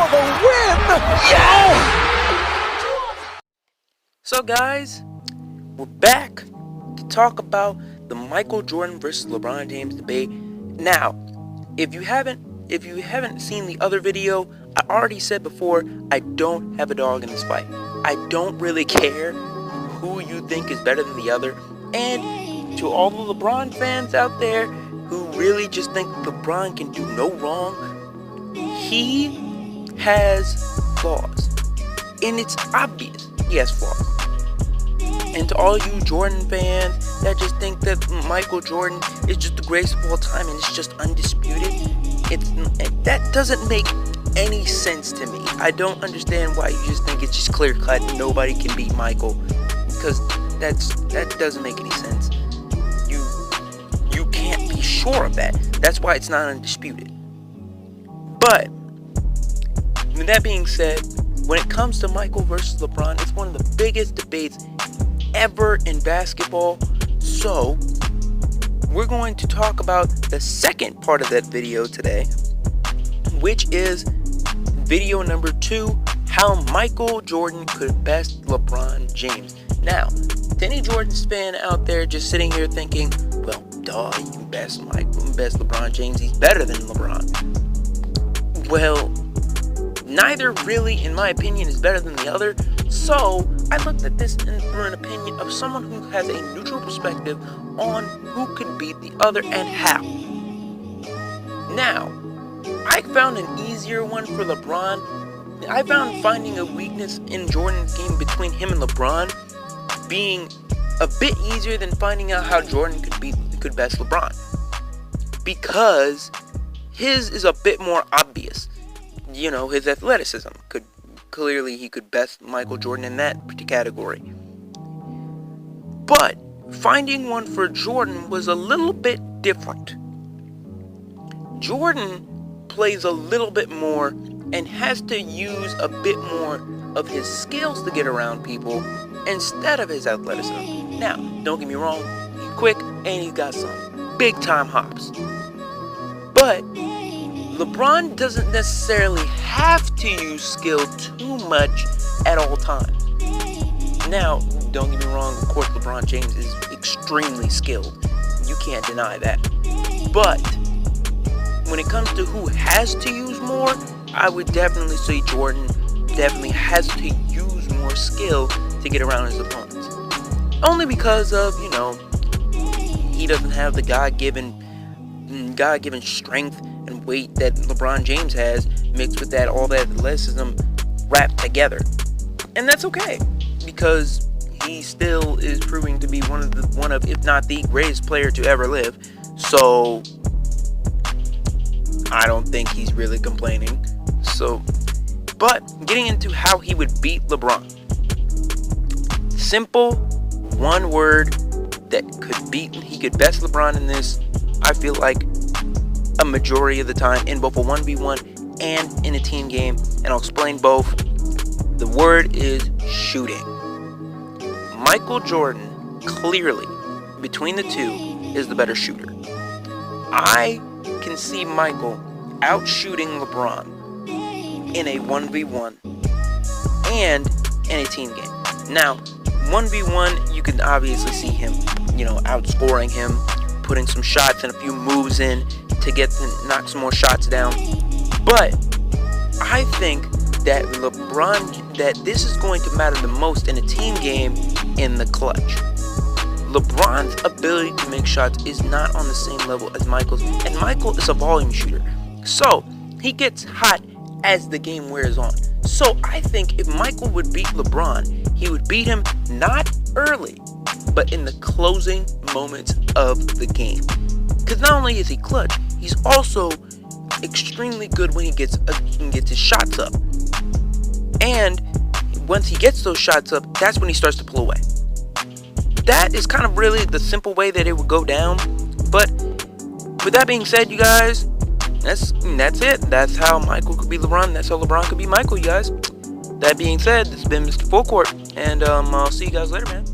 for the win! Yeah! So guys, we're back to talk about the Michael Jordan versus LeBron James debate. Now, if you haven't seen the other video, I already said before, I don't have a dog in this fight. I don't really care who you think is better than the other. And to all the LeBron fans out there who really just think LeBron can do no wrong, he has flaws. And it's obvious he has flaws. And to all you Jordan fans that just think that Michael Jordan is just the greatest of all time and it's just undisputed, that doesn't make any sense to me. I don't understand why you just think it's just clear cut and nobody can beat Michael, because that doesn't make any sense. You can't be sure of that. That's why it's not undisputed. But with that being said, when it comes to Michael versus LeBron, it's one of the biggest debates ever in basketball. So we're going to talk about the second part of that video today, which is video number 2, how Michael Jordan could best LeBron James. Now, to any Jordan's fan out there just sitting here thinking, well, duh, you can best LeBron James, he's better than LeBron. Well, neither really, in my opinion, is better than the other. So I looked at this through an opinion of someone who has a neutral perspective on who could beat the other and how. Now, I found an easier one for LeBron. I found finding a weakness in Jordan's game between him and LeBron being a bit easier than finding out how Jordan could best LeBron, because his is a bit more obvious. You know, his athleticism he could best Michael Jordan in that category. But finding one for Jordan was a little bit different. Jordan plays a little bit more and has to use a bit more of his skills to get around people instead of his athleticism. Now, don't get me wrong, he's quick and he's got some big time hops. But LeBron doesn't necessarily have to use skill too much at all times. Now, don't get me wrong, of course LeBron James is extremely skilled. You can't deny that. But when it comes to who has to use more, I would definitely say Jordan definitely has to use more skill to get around his opponents. Only because of, he doesn't have the God-given strength and weight that LeBron James has, mixed with all that athleticism wrapped together. And that's okay, because he still is proving to be one of if not the greatest player to ever live. So I don't think he's really complaining. But getting into how he would beat LeBron. Simple, one word that he could best LeBron in this, I feel like, a majority of the time in both a 1v1 and in a team game, and I'll explain both. The word is shooting. Michael Jordan, clearly, between the two, is the better shooter. I can see Michael out-shooting LeBron in a 1v1 and in a team game. Now, 1v1, you can obviously see him, outscoring him, putting some shots and a few moves in to knock some more shots down. But I think that that this is going to matter the most in a team game in the clutch. LeBron's ability to make shots is not on the same level as Michael's, and Michael is a volume shooter. So he gets hot as the game wears on. So I think if Michael would beat LeBron, he would beat him not early, but in the closing moments of the game. Because not only is he clutch, he's also extremely good when he gets his shots up. And once he gets those shots up, that's when he starts to pull away. That is kind of really the simple way that it would go down. But with that being said, you guys, that's it. That's how Michael could be LeBron. That's how LeBron could be Michael, you guys. That being said, this has been Mr. Full Court, and I'll see you guys later, man.